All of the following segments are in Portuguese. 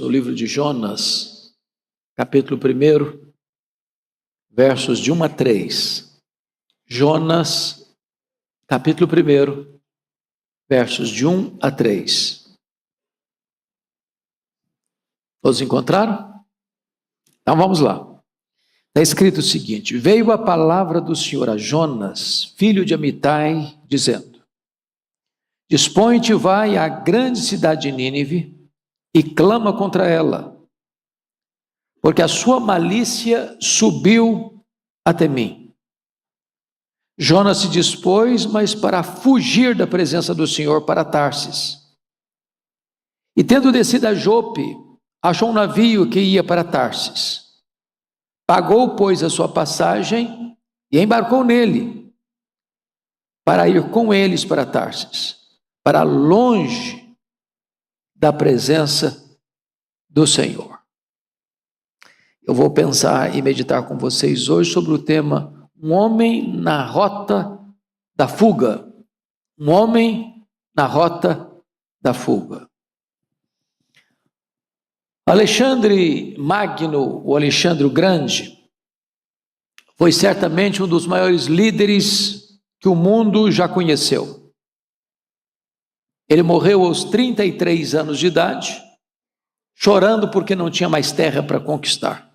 no livro de Jonas, capítulo 1, versos de 1 a 3. Jonas, capítulo 1, versos de 1 a 3. Todos encontraram? Então vamos lá. Está escrito o seguinte: veio a palavra do Senhor a Jonas, filho de Amitai, dizendo: dispõe-te, vai à grande cidade de Nínive e clama contra ela, porque a sua malícia subiu até mim. Jonas se dispôs, mas para fugir da presença do Senhor, para Tarsis. E tendo descido a Jope, achou um navio que ia para Tarsis. Pagou, pois, a sua passagem e embarcou nele, para ir com eles para Tarsis, para longe da presença do Senhor. Eu vou pensar e meditar com vocês hoje sobre o tema um homem na rota da fuga. Um homem na rota da fuga. Alexandre Magno, o Alexandre o Grande, foi certamente um dos maiores líderes que o mundo já conheceu. Ele morreu aos 33 anos de idade, chorando porque não tinha mais terra para conquistar.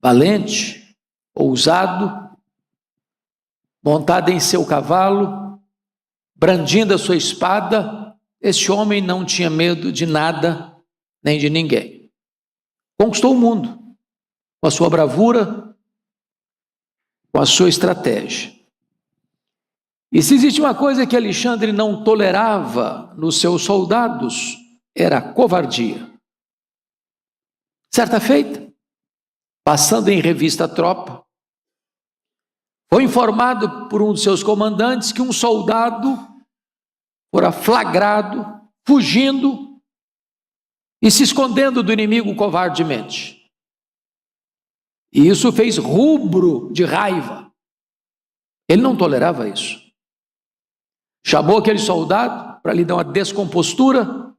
Valente, ousado, montado em seu cavalo, brandindo a sua espada, esse homem não tinha medo de nada, nem de ninguém. Conquistou o mundo com a sua bravura, com a sua estratégia. E se existe uma coisa que Alexandre não tolerava nos seus soldados, era a covardia. Certa feita, passando em revista a tropa, foi informado por um dos seus comandantes que um soldado fora flagrado, fugindo e se escondendo do inimigo covardemente. E isso fez rubro de raiva. Ele não tolerava isso. Chamou aquele soldado para lhe dar uma descompostura.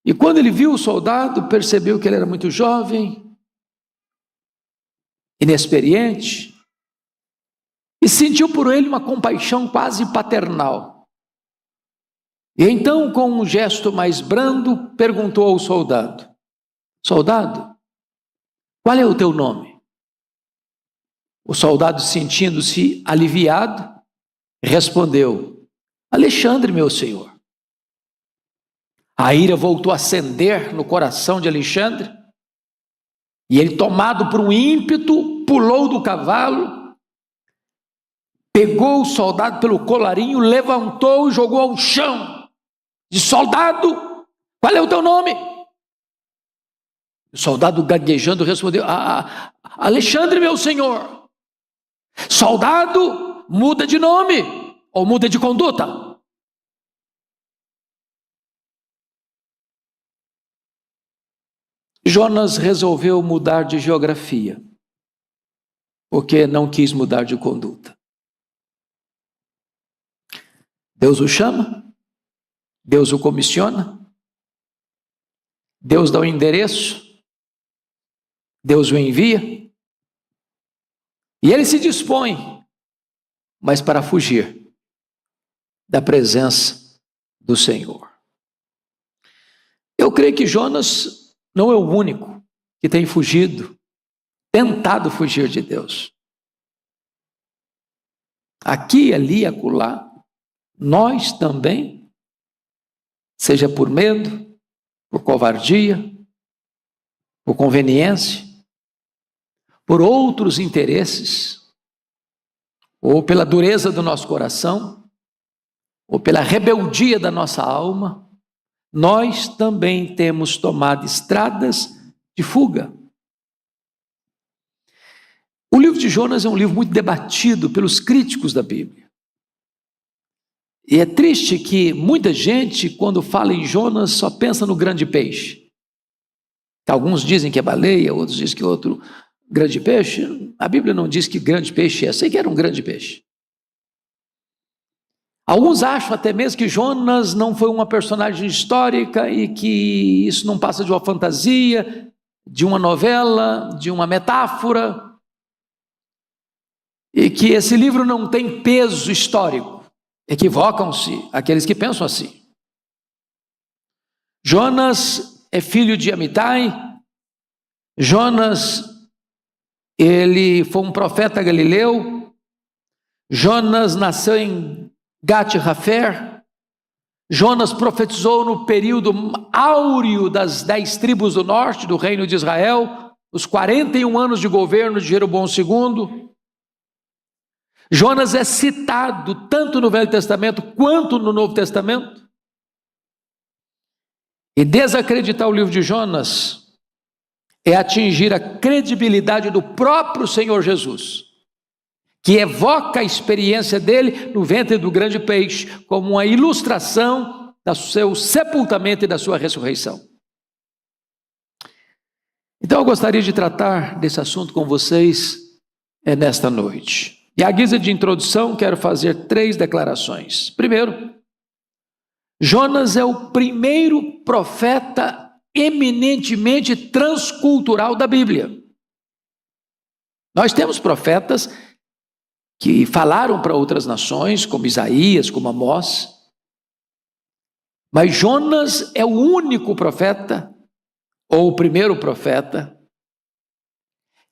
E quando ele viu o soldado, percebeu que ele era muito jovem, inexperiente, e sentiu por ele uma compaixão quase paternal. E então, com um gesto mais brando, perguntou ao soldado: soldado, qual é o teu nome? O soldado, sentindo-se aliviado, respondeu: Alexandre, meu senhor. A ira voltou a acender no coração de Alexandre, e ele, tomado por um ímpeto, pulou do cavalo, pegou o soldado pelo colarinho, levantou e jogou ao chão. Disse: soldado, qual é o teu nome? O soldado, gaguejando, respondeu: Alexandre, meu senhor. Soldado, muda de nome ou muda de conduta. Jonas resolveu mudar de geografia, porque não quis mudar de conduta. Deus o chama, Deus o comissiona, Deus dá o endereço, Deus o envia, e ele se dispõe, mas para fugir da presença do Senhor. Eu creio que Jonas não é o único que tem fugido, tentado fugir de Deus. Aqui, ali, acolá, nós também, seja por medo, por covardia, por conveniência, por outros interesses, ou pela dureza do nosso coração, ou pela rebeldia da nossa alma, nós também temos tomado estradas de fuga. O livro de Jonas é um livro muito debatido pelos críticos da Bíblia. E é triste que muita gente, quando fala em Jonas, só pensa no grande peixe. Alguns dizem que é baleia, outros dizem que é outro grande peixe. A Bíblia não diz que grande peixe é. Sei que era um grande peixe. Alguns acham até mesmo que Jonas não foi uma personagem histórica e que isso não passa de uma fantasia, de uma novela, de uma metáfora, e que esse livro não tem peso histórico. Equivocam-se aqueles que pensam assim. Jonas é filho de Amitai. Jonas, ele foi um profeta galileu. Jonas nasceu em Gat-Hefer. Jonas profetizou no período áureo das 10 tribos do norte do reino de Israel, os 41 anos de governo de Jeroboão II. Jonas é citado tanto no Velho Testamento quanto no Novo Testamento. E desacreditar o livro de Jonas é atingir a credibilidade do próprio Senhor Jesus, que evoca a experiência dele no ventre do grande peixe, como uma ilustração do seu sepultamento e da sua ressurreição. Então eu gostaria de tratar desse assunto com vocês nesta noite. E à guisa de introdução, quero fazer 3 declarações. Primeiro, Jonas é o primeiro profeta eminentemente transcultural da Bíblia. Nós temos profetas que falaram para outras nações, como Isaías, como Amós, mas Jonas é o único profeta, ou o primeiro profeta,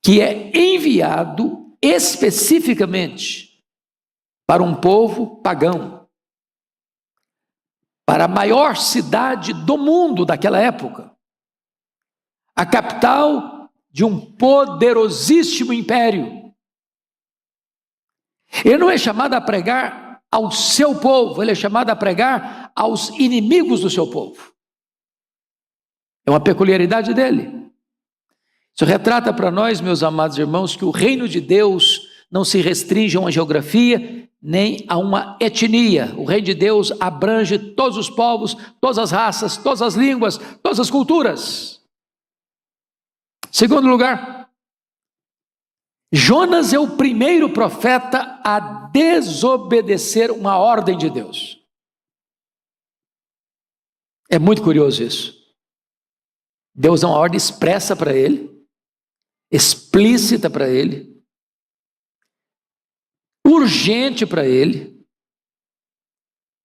que é enviado especificamente para um povo pagão, para a maior cidade do mundo daquela época, a capital de um poderosíssimo império. Ele não é chamado a pregar ao seu povo, ele é chamado a pregar aos inimigos do seu povo. É uma peculiaridade dele. Isso retrata para nós, meus amados irmãos, que o reino de Deus não se restringe a uma geografia, nem a uma etnia. O reino de Deus abrange todos os povos, todas as raças, todas as línguas, todas as culturas. Segundo lugar, Jonas é o primeiro profeta a desobedecer uma ordem de Deus. É muito curioso isso. Deus dá uma ordem expressa para ele, explícita para ele, urgente para ele,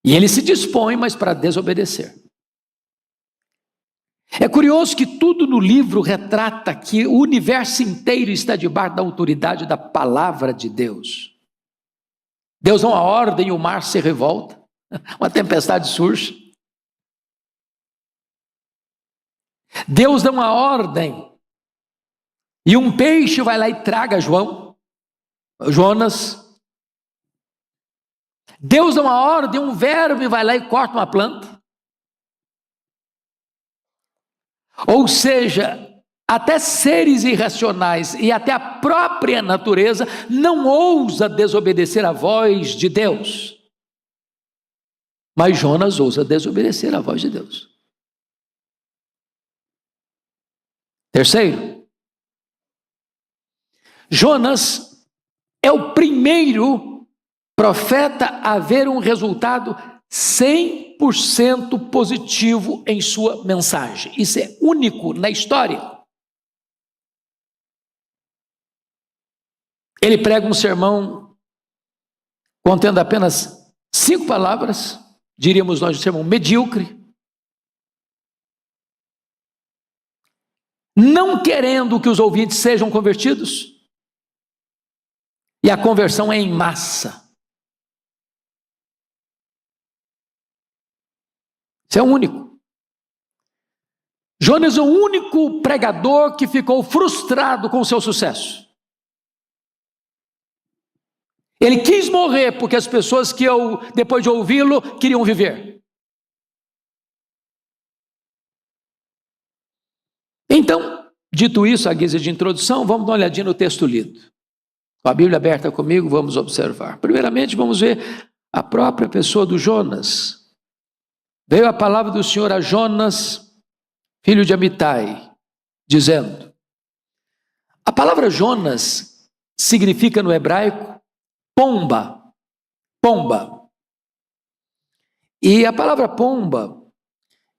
e ele se dispõe, mas para desobedecer. É curioso que tudo no livro retrata que o universo inteiro está debaixo da autoridade da palavra de Deus. Deus dá uma ordem e o mar se revolta, uma tempestade surge. Deus dá uma ordem e um peixe vai lá e traga Jonas. Deus dá uma ordem, um verme vai lá e corta uma planta. Ou seja, até seres irracionais e até a própria natureza não ousa desobedecer a voz de Deus. Mas Jonas ousa desobedecer a voz de Deus. Terceiro, Jonas é o primeiro profeta a ver um resultado 100% positivo em sua mensagem. Isso é único na história. Ele prega um sermão contendo apenas 5 palavras, diríamos nós, um sermão medíocre, não querendo que os ouvintes sejam convertidos, e a conversão é em massa. Isso é o único. Jonas é o único pregador que ficou frustrado com o seu sucesso. Ele quis morrer porque as pessoas que depois de ouvi-lo, queriam viver. Então, dito isso, à guisa de introdução, vamos dar uma olhadinha no texto lido. Com a Bíblia aberta comigo, vamos observar. Primeiramente, vamos ver a própria pessoa do Jonas. Veio a palavra do Senhor a Jonas, filho de Amitai, dizendo. A palavra Jonas significa no hebraico pomba. Pomba. E a palavra pomba,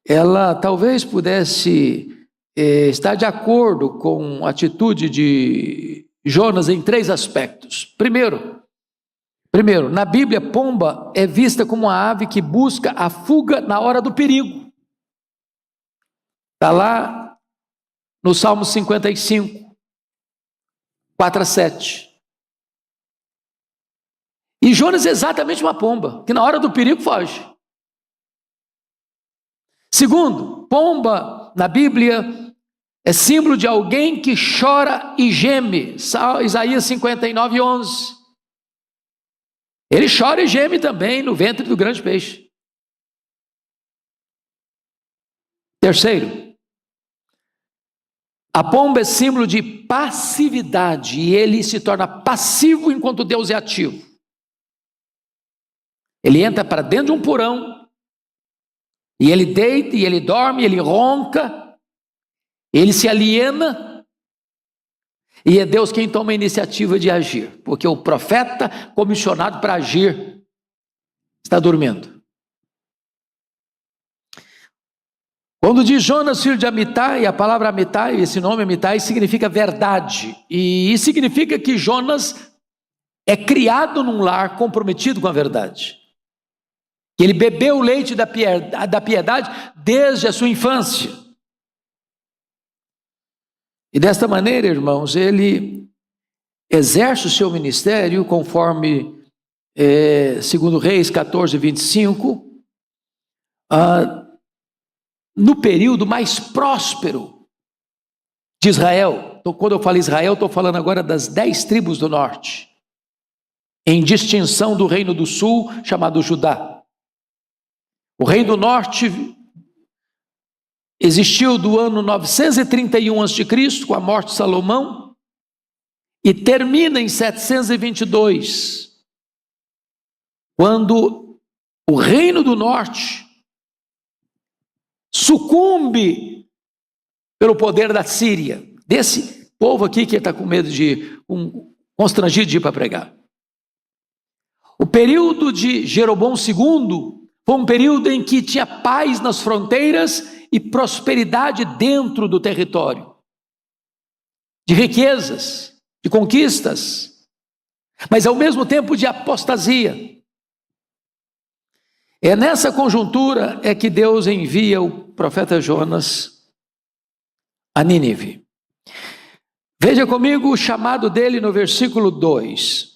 ela talvez pudesse estar de acordo com a atitude de Jonas em 3 aspectos. Primeiro, na Bíblia, pomba é vista como uma ave que busca a fuga na hora do perigo. Está lá no Salmo 55, 4-7. E Jonas é exatamente uma pomba, que na hora do perigo foge. Segundo, pomba na Bíblia é símbolo de alguém que chora e geme. Isaías 59:11. Ele chora e geme também no ventre do grande peixe. Terceiro, a pomba é símbolo de passividade e ele se torna passivo enquanto Deus é ativo. Ele entra para dentro de um porão e ele deita e ele dorme, ele ronca, ele se aliena. E é Deus quem toma a iniciativa de agir, porque o profeta comissionado para agir está dormindo. Quando diz Jonas, filho de Amitai, a palavra Amitai, esse nome Amitai, significa verdade. E isso significa que Jonas é criado num lar comprometido com a verdade. Que ele bebeu o leite da piedade desde a sua infância. E desta maneira, irmãos, ele exerce o seu ministério conforme, segundo Reis 14:25, no período mais próspero de Israel. Então, quando eu falo Israel, estou falando agora das 10 tribos do norte, em distinção do reino do sul, chamado Judá. O reino do norte existiu do ano 931 a.C., com a morte de Salomão, e termina em 722, quando o reino do norte sucumbe pelo poder da Síria, desse povo aqui que está com medo constrangido de ir para pregar. O período de Jeroboão II foi um período em que tinha paz nas fronteiras e prosperidade dentro do território, de riquezas, de conquistas, mas ao mesmo tempo de apostasia. É nessa conjuntura que Deus envia o profeta Jonas a Nínive. Veja comigo o chamado dele no versículo 2.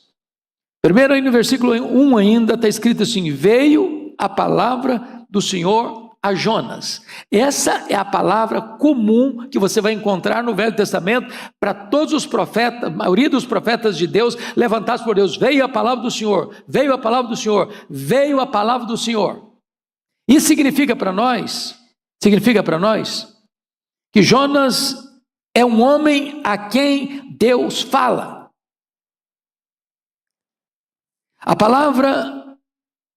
Primeiro aí no versículo 1 ainda está escrito assim: veio a palavra do Senhor a Jonas. Essa é a palavra comum que você vai encontrar no Velho Testamento para todos os profetas, a maioria dos profetas de Deus levantados por Deus. Veio a palavra do Senhor, veio a palavra do Senhor, veio a palavra do Senhor. Isso significa para nós que Jonas é um homem a quem Deus fala. A palavra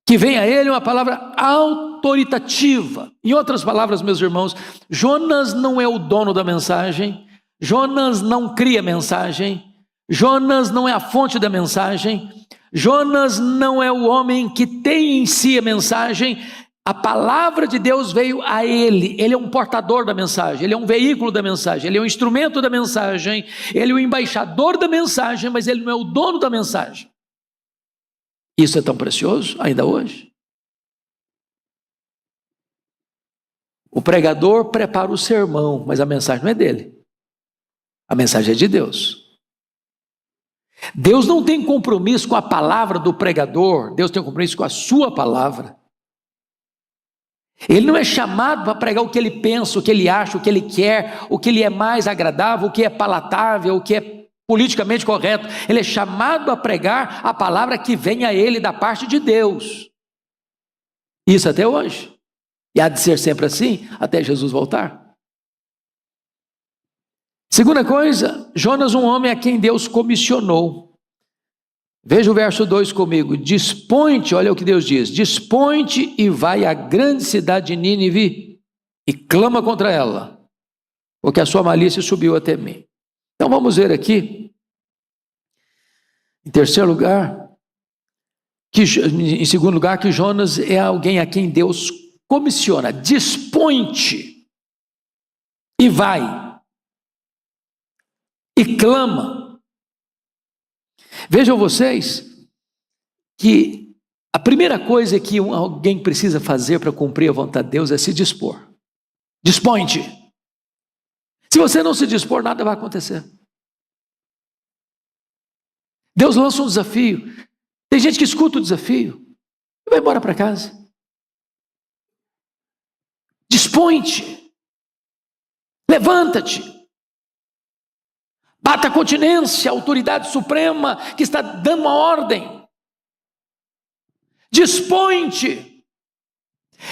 que vem a ele é uma palavra autoritativa. Em outras palavras, meus irmãos, Jonas não é o dono da mensagem, Jonas não cria mensagem, Jonas não é a fonte da mensagem, Jonas não é o homem que tem em si a mensagem. A palavra de Deus veio a ele é um portador da mensagem, ele é um veículo da mensagem, ele é um instrumento da mensagem, ele é o embaixador da mensagem, mas ele não é o dono da mensagem. Isso é tão precioso ainda hoje. O pregador prepara o sermão, mas a mensagem não é dele. A mensagem é de Deus. Deus não tem compromisso com a palavra do pregador, Deus tem compromisso com a sua palavra. Ele não é chamado para pregar o que ele pensa, o que ele acha, o que ele quer, o que lhe é mais agradável, o que é palatável, o que é politicamente correto. Ele é chamado a pregar a palavra que vem a ele da parte de Deus. Isso até hoje. E há de ser sempre assim, até Jesus voltar. Segunda coisa, Jonas, um homem a quem Deus comissionou. Veja o verso 2 comigo. Dispõe-te, olha o que Deus diz. Dispõe-te e vai à grande cidade de Nínive e clama contra ela, porque a sua malícia subiu até mim. Então vamos ver aqui, em terceiro lugar, em segundo lugar, que Jonas é alguém a quem Deus comissiona, dispõe-te e vai, e clama. Vejam vocês que a primeira coisa que alguém precisa fazer para cumprir a vontade de Deus é se dispor. Dispõe-te. Se você não se dispor, nada vai acontecer. Deus lança um desafio. Tem gente que escuta o desafio e vai embora para casa. Dispõe-te. Levanta-te. Bata a continência, a autoridade suprema que está dando uma ordem. Dispõe-te.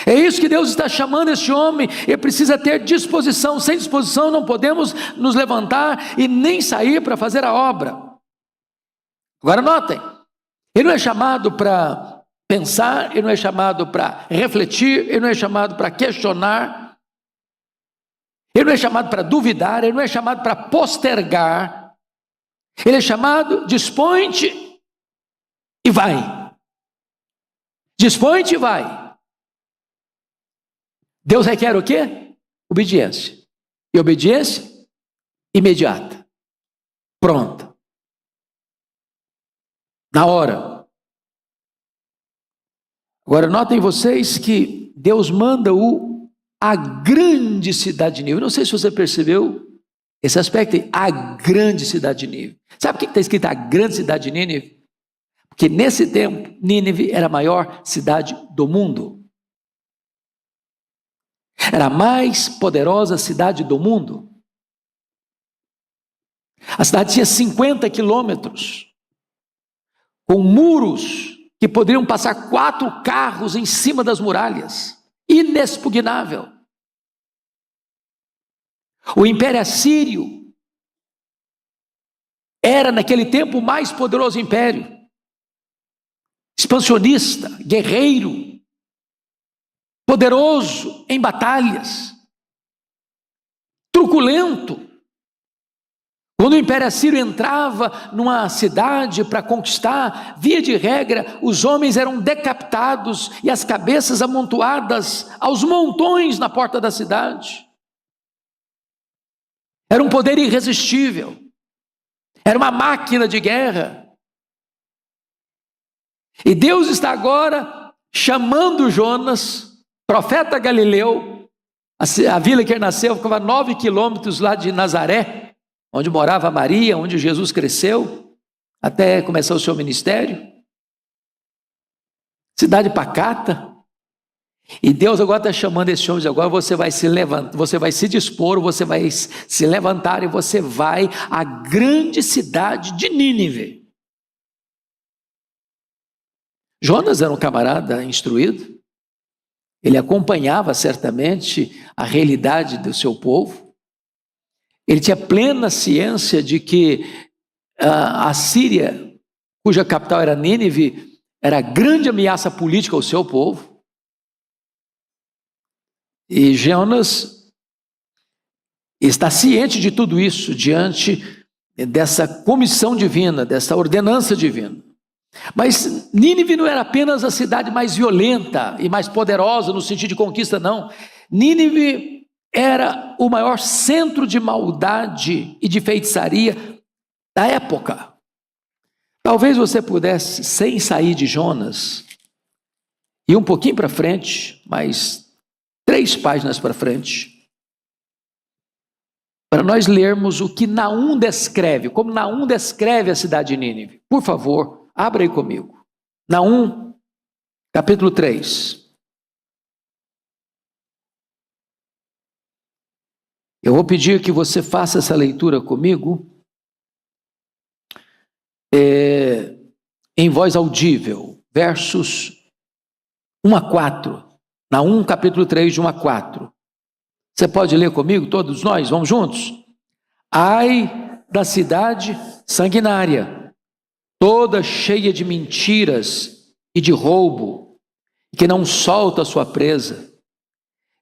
É isso que Deus está chamando este homem. Ele precisa ter disposição. Sem disposição não podemos nos levantar e nem sair para fazer a obra. Agora notem, ele não é chamado para pensar, ele não é chamado para refletir, ele não é chamado para questionar, ele não é chamado para duvidar, ele não é chamado para postergar. Ele é chamado, dispõe-te e vai. Dispõe-te e vai. Deus requer o quê? Obediência. E obediência imediata. Pronta. Na hora. Agora notem vocês que Deus manda-o a grande cidade de Nínive. Não sei se você percebeu esse aspecto aí, a grande cidade de Nínive. Sabe por que está escrito a grande cidade de Nínive? Porque nesse tempo, Nínive era a maior cidade do mundo. Era a mais poderosa cidade do mundo. A cidade tinha 50 quilômetros, com muros que poderiam passar 4 carros em cima das muralhas. Inexpugnável. O Império Assírio era naquele tempo o mais poderoso império. Expansionista, guerreiro, poderoso em batalhas, truculento. Quando o Império Assírio entrava numa cidade para conquistar, via de regra, os homens eram decapitados e as cabeças amontoadas aos montões na porta da cidade. Era um poder irresistível. Era uma máquina de guerra. E Deus está agora chamando Jonas, profeta Galileu. A vila que ele nasceu ficava a 9 quilômetros lá de Nazaré, onde morava Maria, onde Jesus cresceu, até começar o seu ministério. Cidade pacata. E Deus agora está chamando esse homem, agora você vai se levantar, você vai se dispor, você vai se levantar e você vai à grande cidade de Nínive. Jonas era um camarada instruído, ele acompanhava certamente a realidade do seu povo, ele tinha plena ciência de que a Síria, cuja capital era Nínive, era a grande ameaça política ao seu povo. E Jonas está ciente de tudo isso diante dessa comissão divina, dessa ordenança divina. Mas Nínive não era apenas a cidade mais violenta e mais poderosa no sentido de conquista, não. Nínive era o maior centro de maldade e de feitiçaria da época. Talvez você pudesse, sem sair de Jonas, ir um pouquinho para frente, mas 3 páginas para frente, para nós lermos o que Naum descreve, como Naum descreve a cidade de Nínive. Por favor, abra aí comigo. Naum, capítulo 3. Eu vou pedir que você faça essa leitura comigo, em voz audível, versos 1 a 4. Naum, capítulo 3, de 1 a 4. Você pode ler comigo, todos nós? Vamos juntos? Ai da cidade sanguinária, toda cheia de mentiras e de roubo, que não solta a sua presa.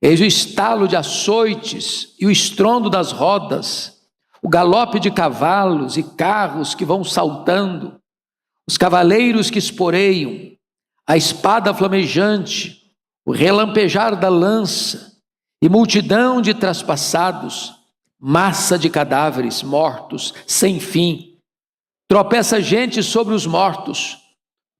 Eis o estalo de açoites e o estrondo das rodas, o galope de cavalos e carros que vão saltando, os cavaleiros que esporeiam, a espada flamejante, o relampejar da lança, e multidão de traspassados, massa de cadáveres mortos, sem fim, tropeça gente sobre os mortos.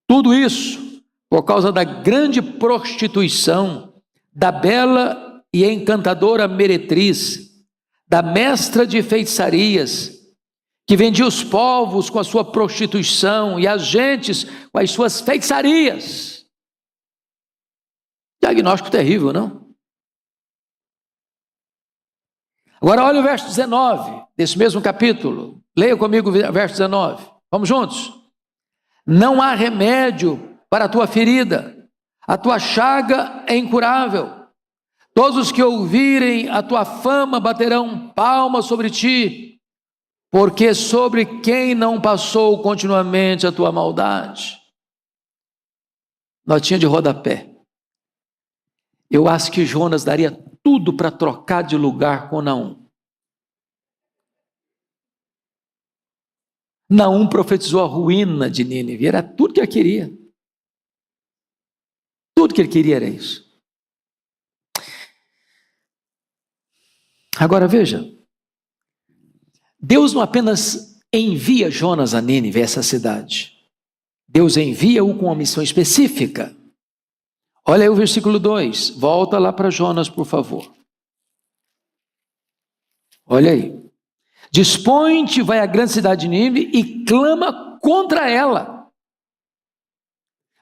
Tudo isso por causa da grande prostituição da bela e encantadora meretriz, da mestra de feitiçarias, que vendia os povos com a sua prostituição e as gentes com as suas feitiçarias. Diagnóstico terrível, não? Agora olha o verso 19, desse mesmo capítulo. Leia comigo o verso 19. Vamos juntos? Não há remédio para a tua ferida, a tua chaga é incurável. Todos os que ouvirem a tua fama baterão palmas sobre ti, porque sobre quem não passou continuamente a tua maldade? Notinha de rodapé. Eu acho que Jonas daria tudo para trocar de lugar com Naum. Naum profetizou a ruína de Nínive, era tudo que ele queria. Tudo que ele queria era isso. Agora veja, Deus não apenas envia Jonas a Nínive, essa cidade. Deus envia-o com uma missão específica. Olha aí o versículo 2, volta lá para Jonas, por favor. Olha aí. Dispõe-te, vai à grande cidade de Nínive e clama contra ela.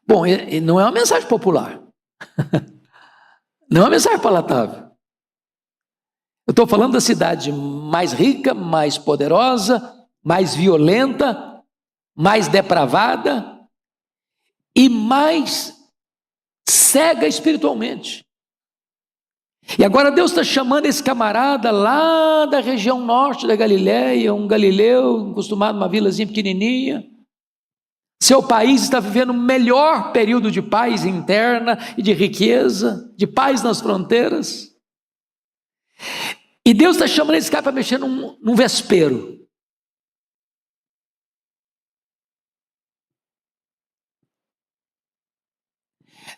Bom, não é uma mensagem popular. Não é uma mensagem palatável. Eu estou falando da cidade mais rica, mais poderosa, mais violenta, mais depravada e mais cega espiritualmente. E agora Deus está chamando esse camarada lá da região norte da Galileia, um galileu, acostumado numa vilazinha pequenininha. Seu país está vivendo o melhor período de paz interna e de riqueza, de paz nas fronteiras. E Deus está chamando esse cara para mexer num vespeiro.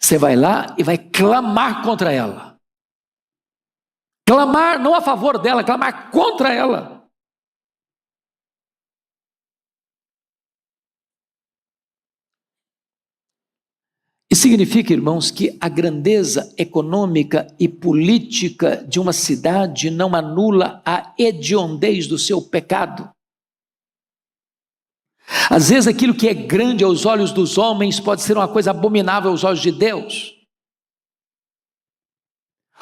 Você vai lá e vai clamar contra ela. Clamar não a favor dela, clamar contra ela. Isso significa, irmãos, que a grandeza econômica e política de uma cidade não anula a hediondez do seu pecado. Às vezes aquilo que é grande aos olhos dos homens pode ser uma coisa abominável aos olhos de Deus.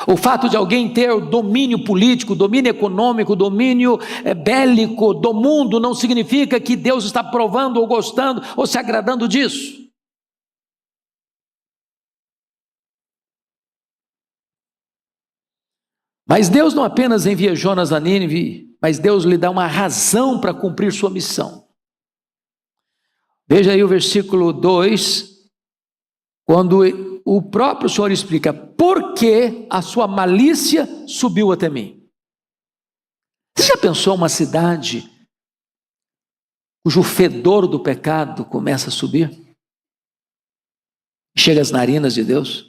O fato de alguém ter domínio político, domínio econômico, domínio bélico do mundo não significa que Deus está provando ou gostando ou se agradando disso. Mas Deus não apenas envia Jonas a Nínive, mas Deus lhe dá uma razão para cumprir sua missão. Veja aí o versículo 2, quando o próprio Senhor explica por que a sua malícia subiu até mim. Você já pensou uma cidade cujo fedor do pecado começa a subir? Chega às narinas de Deus?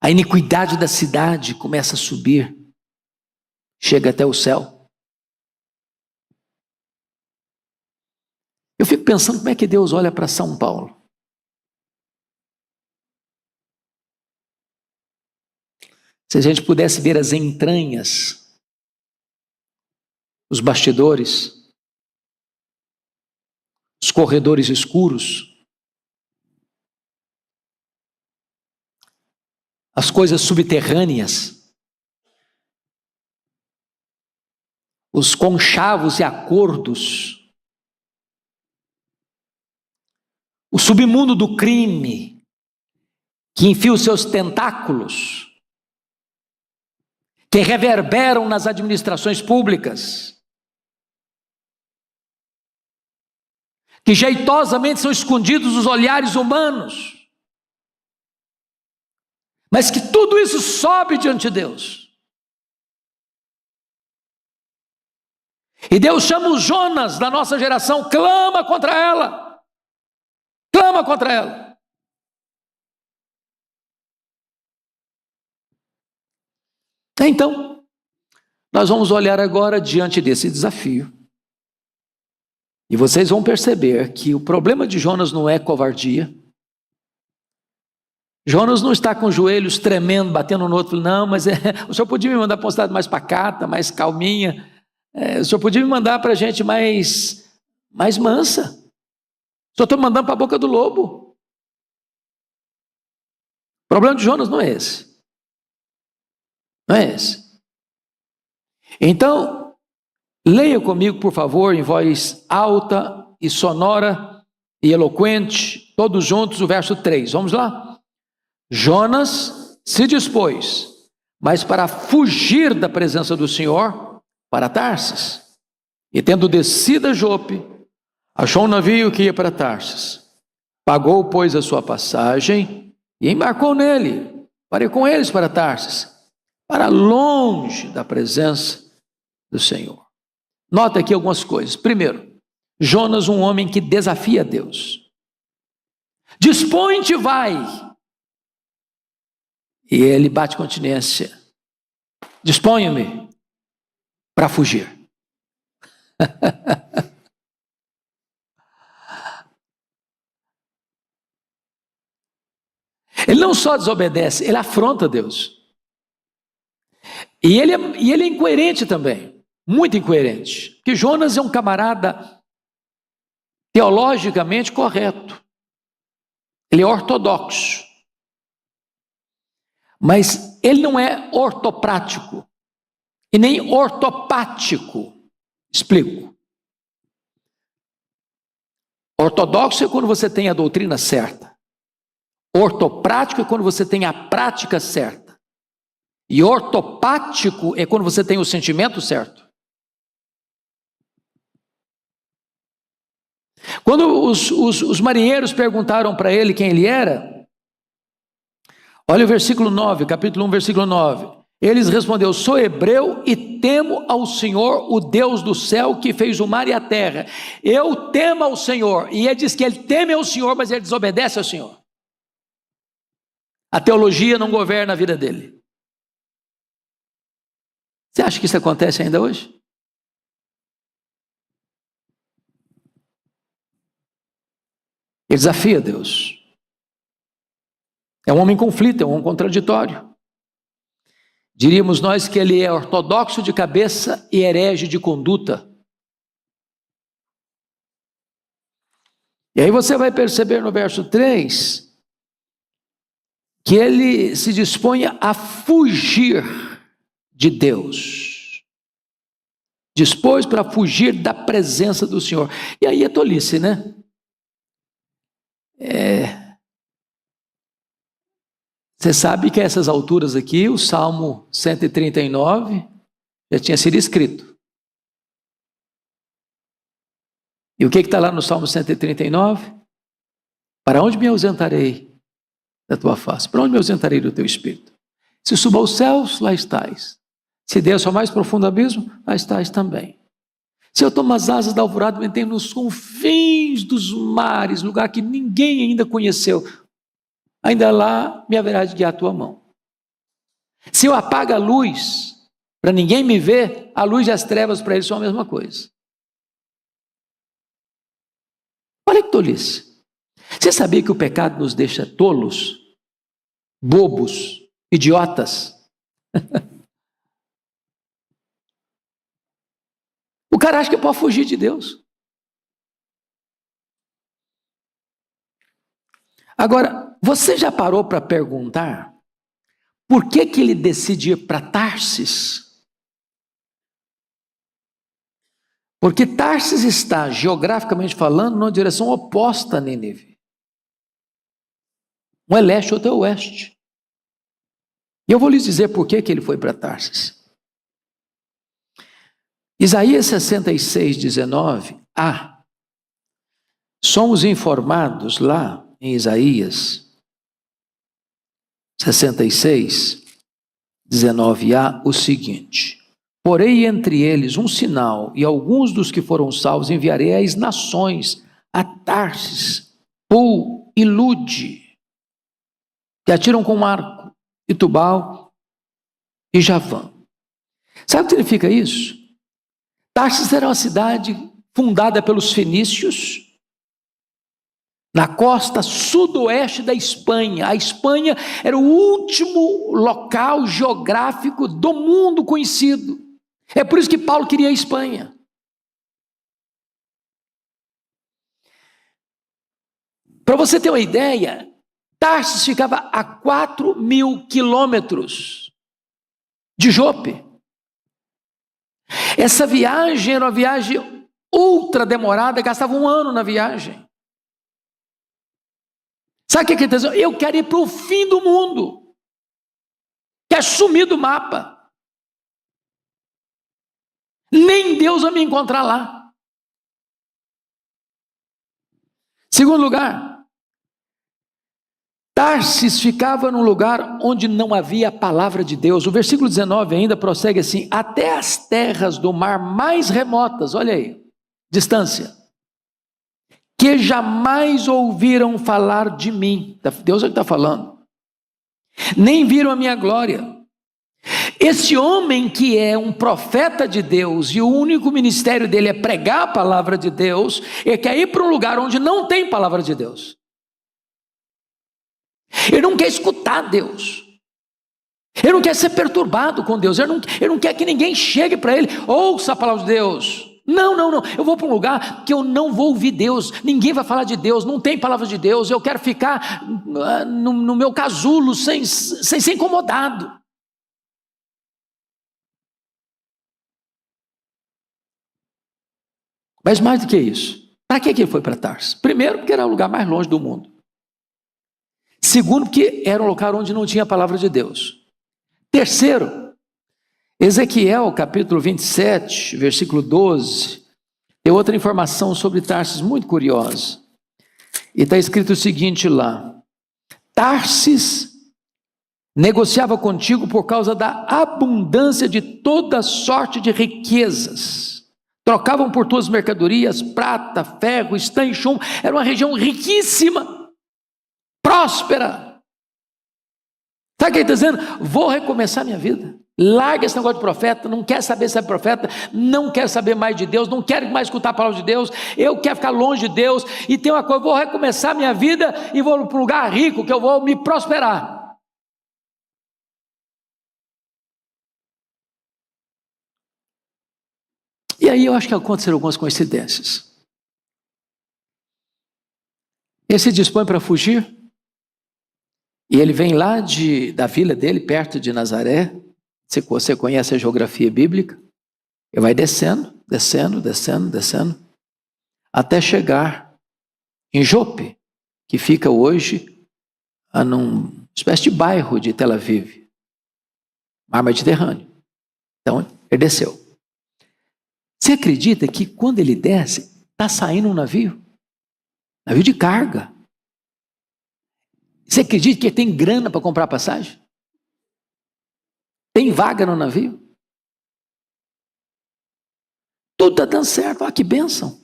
A iniquidade da cidade começa a subir, chega até o céu. Eu fico pensando como é que Deus olha para São Paulo. Se a gente pudesse ver as entranhas, os bastidores, os corredores escuros, as coisas subterrâneas, os conchavos e acordos, o submundo do crime, que enfia os seus tentáculos, que reverberam nas administrações públicas, que jeitosamente são escondidos dos olhares humanos, mas que tudo isso sobe diante de Deus. E Deus chama os Jonas da nossa geração, clama contra ela. clama contra ela. Então, nós vamos olhar agora diante desse desafio. E vocês vão perceber que o problema de Jonas não é covardia. Jonas não está com os joelhos tremendo, batendo no outro, não, mas o senhor podia me mandar para uma cidade mais pacata, mais calminha, o senhor podia me mandar para gente mais mansa. O senhor está me mandando para a boca do lobo. O problema de Jonas não é esse. Não é esse. Então, leia comigo, por favor, em voz alta e sonora e eloquente, todos juntos, o verso 3. Vamos lá? Jonas se dispôs, mas para fugir da presença do Senhor, para Tarsis. E tendo descido a Jope, achou um navio que ia para Tarsis. Pagou, pois, a sua passagem e embarcou nele, para ir com eles para Tarsis, para longe da presença do Senhor. Nota aqui algumas coisas. Primeiro, Jonas, um homem que desafia Deus. Dispõe-te, vai. E ele bate continência. Disponha-me para fugir. Ele não só desobedece, ele afronta Deus. E ele é incoerente também, muito incoerente. Porque Jonas é um camarada teologicamente correto. Ele é ortodoxo. Mas ele não é ortoprático e nem ortopático. Explico. Ortodoxo é quando você tem a doutrina certa. Ortoprático é quando você tem a prática certa. E ortopático é quando você tem o sentimento certo. Quando os marinheiros perguntaram para ele quem ele era, olha o versículo 9, capítulo 1, versículo 9. Eles respondeu: sou hebreu e temo ao Senhor, o Deus do céu, que fez o mar e a terra. Eu temo ao Senhor. E ele diz que ele teme ao Senhor, mas ele desobedece ao Senhor. A teologia não governa a vida dele. Você acha que isso acontece ainda hoje? Ele desafia Deus. É um homem em conflito, é um homem contraditório. Diríamos nós que ele é ortodoxo de cabeça e herege de conduta. E aí você vai perceber no verso 3 que ele se dispõe a fugir de Deus. Dispôs para fugir da presença do Senhor. E aí é tolice, né? Você sabe que a essas alturas aqui, o Salmo 139 já tinha sido escrito. E o que está lá no Salmo 139? Para onde me ausentarei da tua face? Para onde me ausentarei do teu espírito? Se subo aos céus, lá estás. Se desço ao mais profundo abismo, lá estás também. Se eu tomo as asas da alvorada, me tenho nos confins dos mares, lugar que ninguém ainda conheceu, ainda lá me haverá de guiar a tua mão. Se eu apago a luz, para ninguém me ver, a luz e as trevas para eles são a mesma coisa. Olha que tolice. Você sabia que o pecado nos deixa tolos, bobos, idiotas? O cara acha que pode fugir de Deus. Agora, você já parou para perguntar por que ele decide ir para Tarsis? Porque Tarsis está, geograficamente falando, numa direção oposta a Nínive. Um é leste, outro é oeste. E eu vou lhes dizer por que ele foi para Tarsis. Isaías 66, 19. Somos informados lá em Isaías 66, 19a, o seguinte: porei entre eles um sinal, e alguns dos que foram salvos enviarei às nações, a Tarsis, Pul e Lude, que atiram com arco, e Tubal e Javã. Sabe o que significa isso? Tarsis era uma cidade fundada pelos fenícios, na costa sudoeste da Espanha. A Espanha era o último local geográfico do mundo conhecido. É por isso que Paulo queria a Espanha. Para você ter uma ideia, Tarsis ficava a 4.000 quilômetros de Jope. Essa viagem era uma viagem ultra demorada, gastava 1 ano na viagem. Sabe o que ele está dizendo? Eu quero ir para o fim do mundo. Quer sumir do mapa. Nem Deus vai me encontrar lá. Segundo lugar, Tarsis ficava num lugar onde não havia a palavra de Deus. O versículo 19 ainda prossegue assim: até as terras do mar mais remotas, olha aí, distância, que jamais ouviram falar de mim. Deus é que está falando. Nem viram a minha glória. Esse homem que é um profeta de Deus e o único ministério dele é pregar a palavra de Deus, ele quer ir para um lugar onde não tem palavra de Deus. Ele não quer escutar Deus. Ele não quer ser perturbado com Deus. Ele não quer que ninguém chegue para ele, ouça a palavra de Deus. Não. Eu vou para um lugar que eu não vou ouvir Deus. Ninguém vai falar de Deus. Não tem palavra de Deus. Eu quero ficar no meu casulo sem ser incomodado. Mas mais do que isso, para que ele foi para Tarsis? Primeiro, porque era o lugar mais longe do mundo. Segundo, porque era um lugar onde não tinha a palavra de Deus. Terceiro, Ezequiel capítulo 27, versículo 12, tem outra informação sobre Tarsis muito curiosa. E está escrito o seguinte lá: Tarsis negociava contigo por causa da abundância de toda sorte de riquezas. Trocavam por tuas mercadorias, prata, ferro, estanho e chumbo. Era uma região riquíssima, próspera. Sabe o que ele está dizendo? Vou recomeçar minha vida. Larga esse negócio de profeta, não quer saber se é profeta, não quer saber mais de Deus, não quero mais escutar a palavra de Deus, eu quero ficar longe de Deus, e tem uma coisa, vou recomeçar minha vida e vou para um lugar rico, que eu vou me prosperar. E aí eu acho que aconteceram algumas coincidências. Ele se dispõe para fugir, e ele vem lá da vila dele, perto de Nazaré. Se você conhece a geografia bíblica, ele vai descendo, até chegar em Jope, que fica hoje numa espécie de bairro de Tel Aviv, mar Mediterrâneo. Então, ele desceu. Você acredita que quando ele desce, está saindo um navio de carga? Você acredita que ele tem grana para comprar passagem? Tem vaga no navio? Tudo está dando certo. Olha que bênção.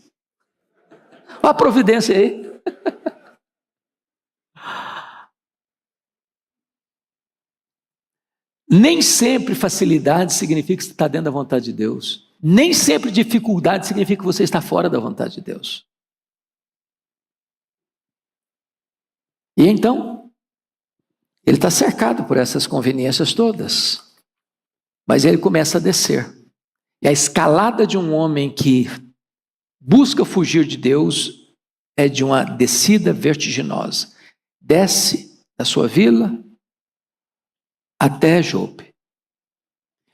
Olha a providência aí. Nem sempre facilidade significa que você está dentro da vontade de Deus. Nem sempre dificuldade significa que você está fora da vontade de Deus. E então, ele está cercado por essas conveniências todas. Mas ele começa a descer. E a escalada de um homem que busca fugir de Deus é de uma descida vertiginosa. Desce da sua vila até Jope.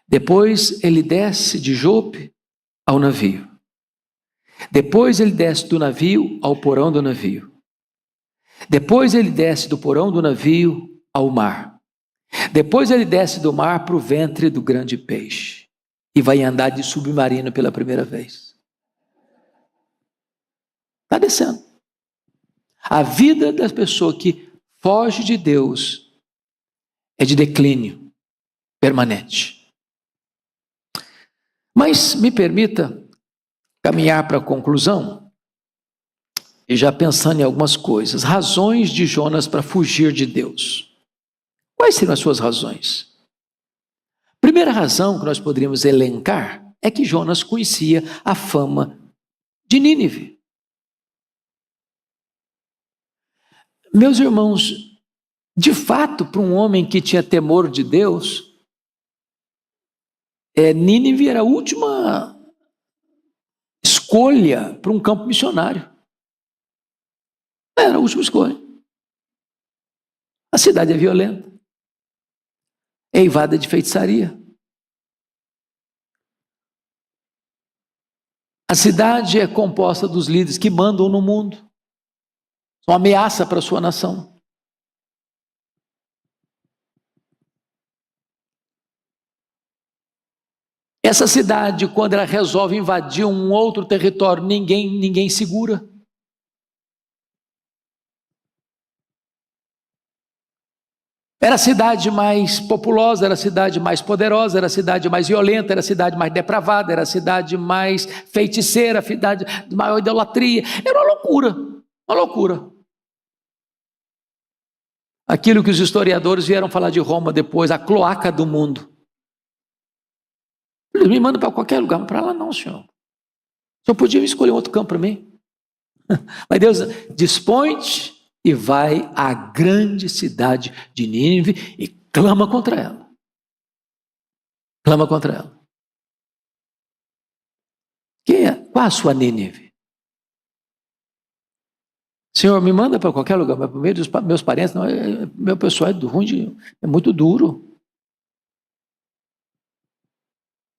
Depois ele desce de Jope ao navio. Depois ele desce do navio ao porão do navio. Depois ele desce do porão do navio ao mar. Depois ele desce do mar para o ventre do grande peixe. E vai andar de submarino pela primeira vez. Está descendo. A vida das pessoas que foge de Deus é de declínio permanente. Mas me permita caminhar para a conclusão. e já pensando em algumas coisas, razões de Jonas para fugir de Deus. Quais seriam as suas razões? Primeira razão que nós poderíamos elencar é que Jonas conhecia a fama de Nínive. Meus irmãos, de fato, para um homem que tinha temor de Deus, Nínive era a última escolha para um campo missionário. Era a última escolha. A cidade é violenta, é eivada de feitiçaria. A cidade é composta dos líderes que mandam no mundo. São uma ameaça para a sua nação. Essa cidade, quando ela resolve invadir um outro território, ninguém segura. Era a cidade mais populosa, era a cidade mais poderosa, era a cidade mais violenta, era a cidade mais depravada, era a cidade mais feiticeira, a cidade de maior idolatria. Era uma loucura, uma loucura. Aquilo que os historiadores vieram falar de Roma depois, a cloaca do mundo. Eles me mandam para qualquer lugar, para lá não, senhor. O senhor podia escolher outro campo para mim. Mas Deus dispõe-te e vai à grande cidade de Nínive e clama contra ela. Clama contra ela. Qual a sua Nínive? Senhor, me manda para qualquer lugar, mas por meio dos meus parentes, não, meu pessoal é ruim, é muito duro.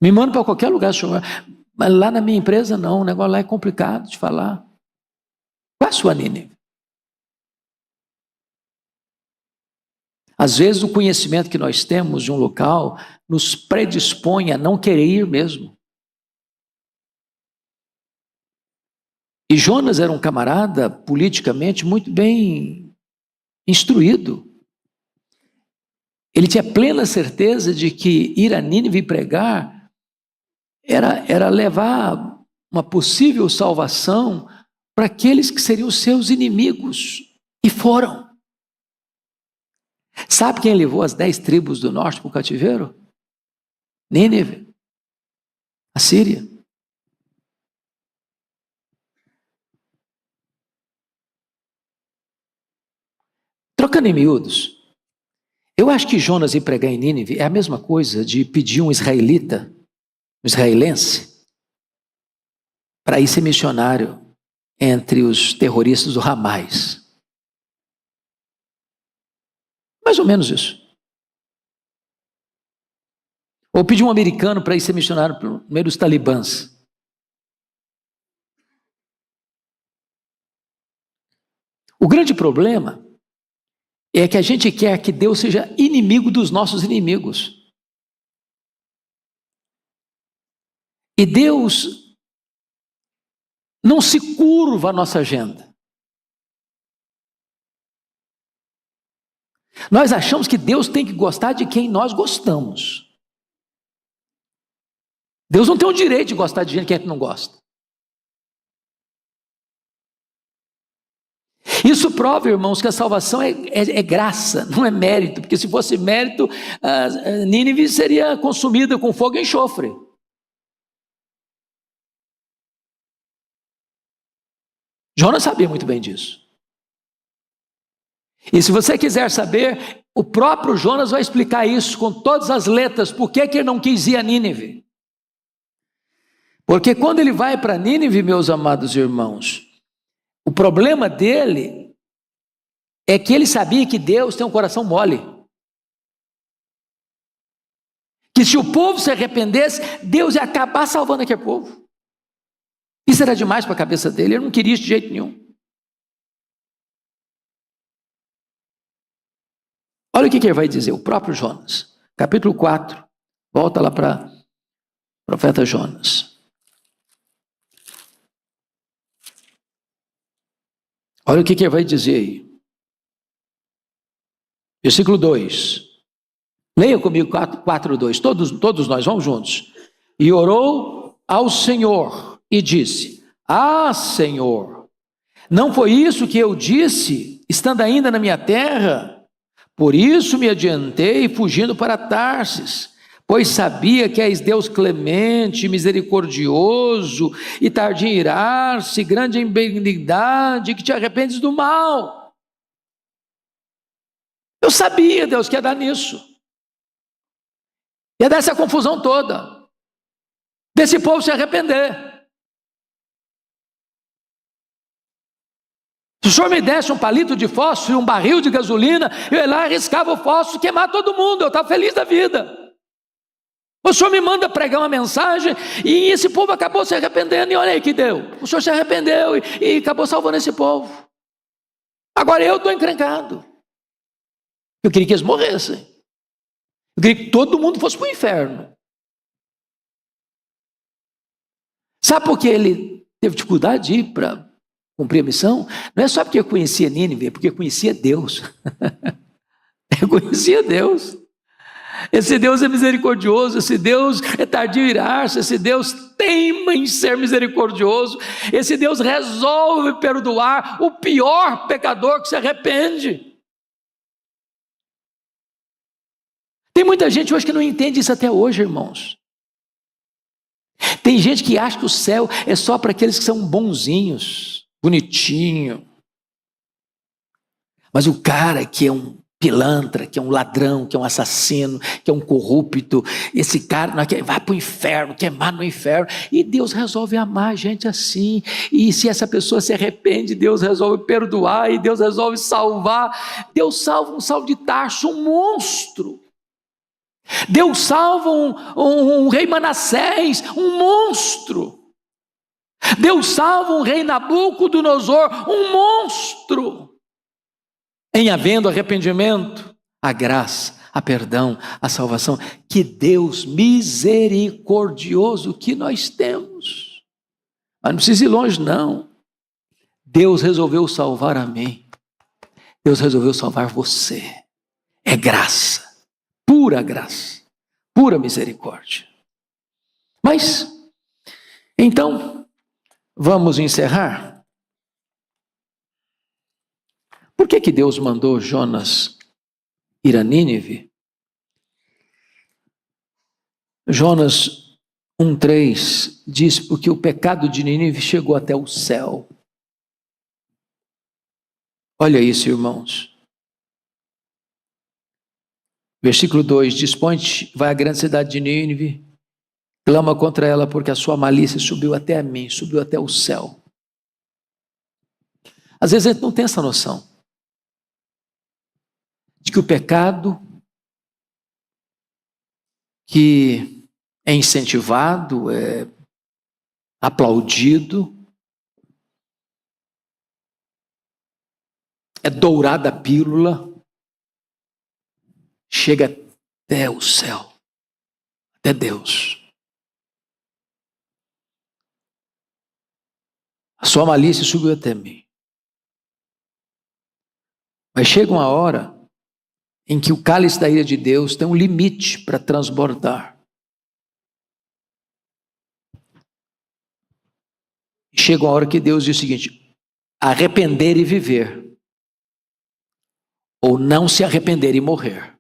Me manda para qualquer lugar, senhor. Mas lá na minha empresa não, o negócio lá é complicado de falar. Qual a sua Nínive? Às vezes o conhecimento que nós temos de um local nos predispõe a não querer ir mesmo. E Jonas era um camarada politicamente muito bem instruído. Ele tinha plena certeza de que ir a Nínive pregar era levar uma possível salvação para aqueles que seriam seus inimigos. E foram. Sabe quem levou as 10 tribos do norte para o cativeiro? Nínive, a Síria. Trocando em miúdos, eu acho que Jonas ir pregar em Nínive é a mesma coisa de pedir um israelita, um israelense, para ir ser missionário entre os terroristas do Hamas. Mais ou menos isso. Ou pedir um americano para ir ser missionário no meio dos talibãs. O grande problema é que a gente quer que Deus seja inimigo dos nossos inimigos. E Deus não se curva à nossa agenda. Nós achamos que Deus tem que gostar de quem nós gostamos. Deus não tem o direito de gostar de gente que a gente não gosta. Isso prova, irmãos, que a salvação é graça, não é mérito. Porque se fosse mérito, Nínive seria consumida com fogo e enxofre. Jonas sabia muito bem disso. E se você quiser saber, o próprio Jonas vai explicar isso com todas as letras, por que ele não quis ir a Nínive. Porque quando ele vai para Nínive, meus amados irmãos, o problema dele é que ele sabia que Deus tem um coração mole. Que se o povo se arrependesse, Deus ia acabar salvando aquele povo. Isso era demais para a cabeça dele, ele não queria isso de jeito nenhum. Olha o que ele vai dizer, o próprio Jonas. Capítulo 4, volta lá para o profeta Jonas. Olha o que ele vai dizer aí. Versículo 2. Leia comigo 4:2. Todos nós, vamos juntos. E orou ao Senhor e disse: Ah, Senhor, Não foi isso que eu disse, estando ainda na minha terra? Por isso me adiantei, fugindo para Tarsis, pois sabia que és Deus clemente, misericordioso e tardio em irar-se, grande em benignidade, que te arrependes do mal. Eu sabia, Deus, que ia dar nisso. Ia dar essa confusão toda, desse povo se arrepender. Se o senhor me desse um palito de fósforo e um barril de gasolina, eu ia lá, arriscava o fósforo e queimar todo mundo, eu estava feliz da vida. O senhor me manda pregar uma mensagem e esse povo acabou se arrependendo, e olha aí que deu. O senhor se arrependeu e acabou salvando esse povo. Agora eu estou encrencado. Eu queria que eles morressem. Eu queria que todo mundo fosse para o inferno. Sabe por que ele teve dificuldade de ir para cumprir a missão? Não é só porque eu conhecia Nínive, é porque eu conhecia Deus. Eu conhecia Deus. Esse Deus é misericordioso, esse Deus é tardio em irar-se, esse Deus teima em ser misericordioso, esse Deus resolve perdoar o pior pecador que se arrepende. Tem muita gente hoje que não entende isso até hoje, irmãos. Tem gente que acha que o céu é só para aqueles que são bonzinhos, bonitinho. Mas o cara que é um pilantra, que é um ladrão, que é um assassino, que é um corrupto, esse cara vai para o inferno, queimar no inferno, e Deus resolve amar a gente assim, e se essa pessoa se arrepende, Deus resolve perdoar, e Deus resolve salvar. Deus salva um Saulo de Tarso, um monstro. Deus salva um rei Manassés, um monstro. Deus salva um rei Nabucodonosor, um monstro. Em havendo arrependimento, a graça, a perdão, a salvação, que Deus misericordioso que nós temos. Mas não precisa ir longe não. Deus resolveu salvar a mim. Deus resolveu salvar você. É graça, pura graça, pura misericórdia. Mas, então, vamos encerrar. Por que Deus mandou Jonas ir a Nínive? Jonas 1,3 diz: porque o pecado de Nínive chegou até o céu. Olha isso, irmãos. Versículo 2: dispõe-te, vai à grande cidade de Nínive, clama contra ela, porque a sua malícia subiu até a mim, subiu até o céu. Às vezes a gente não tem essa noção de que o pecado que é incentivado, é aplaudido, é dourada a pílula, chega até o céu, até Deus. A sua malícia subiu até mim. Mas chega uma hora em que o cálice da ira de Deus tem um limite para transbordar. Chega uma hora que Deus diz o seguinte: arrepender e viver, ou não se arrepender e morrer.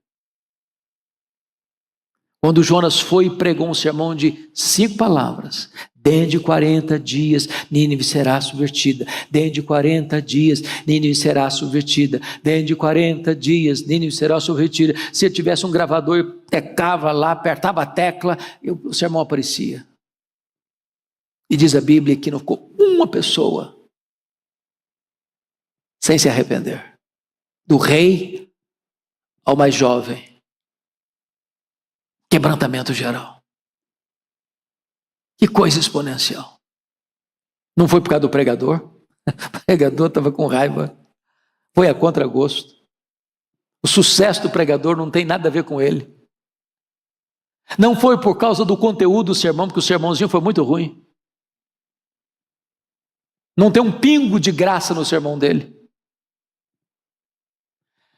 Quando Jonas foi e pregou um sermão de 5 palavras, dentro de 40 dias Nínive será subvertida, dentro de 40 dias Nínive será subvertida, dentro de 40 dias Nínive será subvertida. Se eu tivesse um gravador, eu tecava lá, apertava a tecla, o sermão aparecia. E diz a Bíblia que não ficou uma pessoa sem se arrepender, do rei ao mais jovem. Quebrantamento geral. Que coisa exponencial. Não foi por causa do pregador. O pregador estava com raiva. Foi a contragosto. O sucesso do pregador não tem nada a ver com ele. Não foi por causa do conteúdo do sermão, porque o sermãozinho foi muito ruim. Não tem um pingo de graça no sermão dele.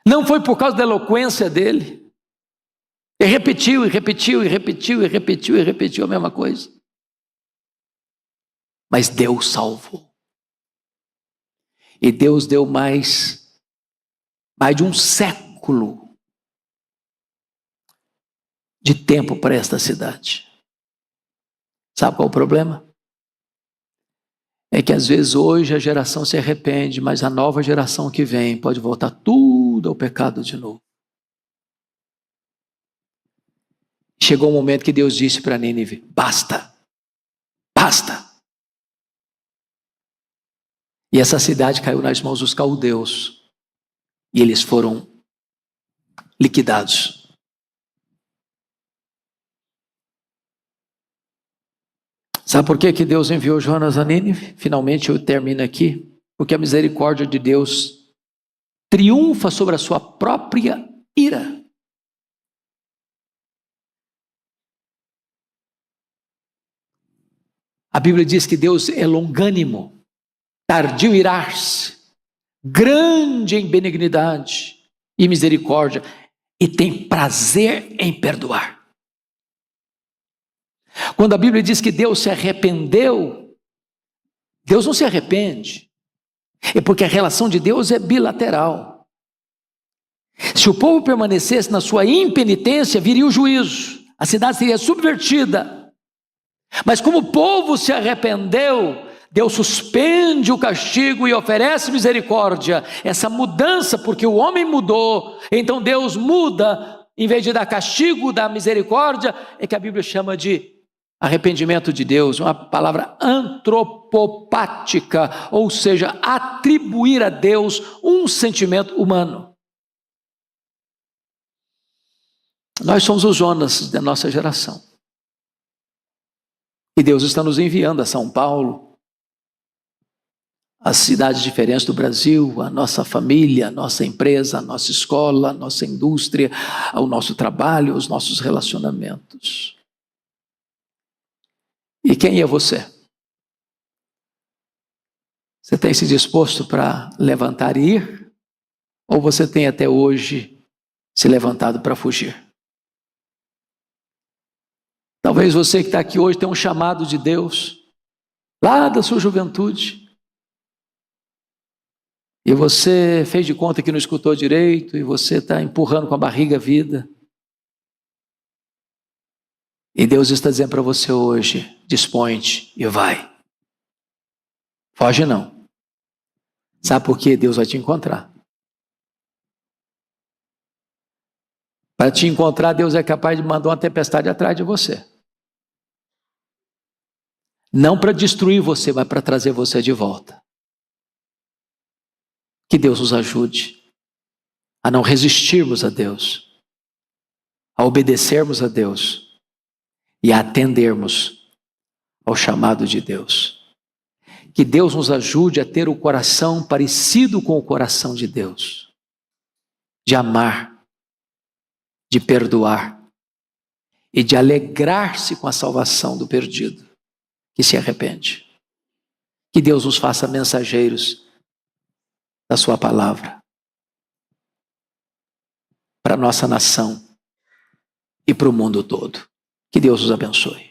Não foi por causa da eloquência dele. E repetiu, e repetiu, e repetiu, e repetiu, e repetiu a mesma coisa. Mas Deus salvou. E Deus deu mais de um século de tempo para esta cidade. Sabe qual é o problema? É que às vezes hoje a geração se arrepende, mas a nova geração que vem pode voltar tudo ao pecado de novo. Chegou um momento que Deus disse para Nínive: basta, basta. E essa cidade caiu nas mãos dos caldeus. E eles foram liquidados. Sabe por que Deus enviou Jonas a Nínive? Finalmente eu termino aqui. Porque a misericórdia de Deus triunfa sobre a sua própria ira. A Bíblia diz que Deus é longânimo, tardio em irar-se, grande em benignidade e misericórdia, e tem prazer em perdoar. Quando a Bíblia diz que Deus se arrependeu, Deus não se arrepende. É porque a relação de Deus é bilateral. Se o povo permanecesse na sua impenitência, viria o juízo. A cidade seria subvertida. Mas como o povo se arrependeu, Deus suspende o castigo e oferece misericórdia. Essa mudança, porque o homem mudou, então Deus muda, em vez de dar castigo, dá misericórdia, é que a Bíblia chama de arrependimento de Deus, uma palavra antropopática, ou seja, atribuir a Deus um sentimento humano. Nós somos os Jonas da nossa geração. E Deus está nos enviando a São Paulo, as cidades diferentes do Brasil, a nossa família, a nossa empresa, a nossa escola, a nossa indústria, o nosso trabalho, os nossos relacionamentos. E quem é você? Você tem se disposto para levantar e ir? Ou você tem até hoje se levantado para fugir? Talvez você que está aqui hoje tenha um chamado de Deus, lá da sua juventude. E você fez de conta que não escutou direito, e você está empurrando com a barriga a vida. E Deus está dizendo para você hoje: dispõe-te e vai. Foge não. Sabe por quê? Deus vai te encontrar. Para te encontrar, Deus é capaz de mandar uma tempestade atrás de você. Não para destruir você, mas para trazer você de volta. Que Deus nos ajude a não resistirmos a Deus, a obedecermos a Deus e a atendermos ao chamado de Deus. Que Deus nos ajude a ter o coração parecido com o coração de Deus, de amar, de perdoar e de alegrar-se com a salvação do perdido que se arrepende. Que Deus nos faça mensageiros da sua palavra para a nossa nação e para o mundo todo. Que Deus os abençoe.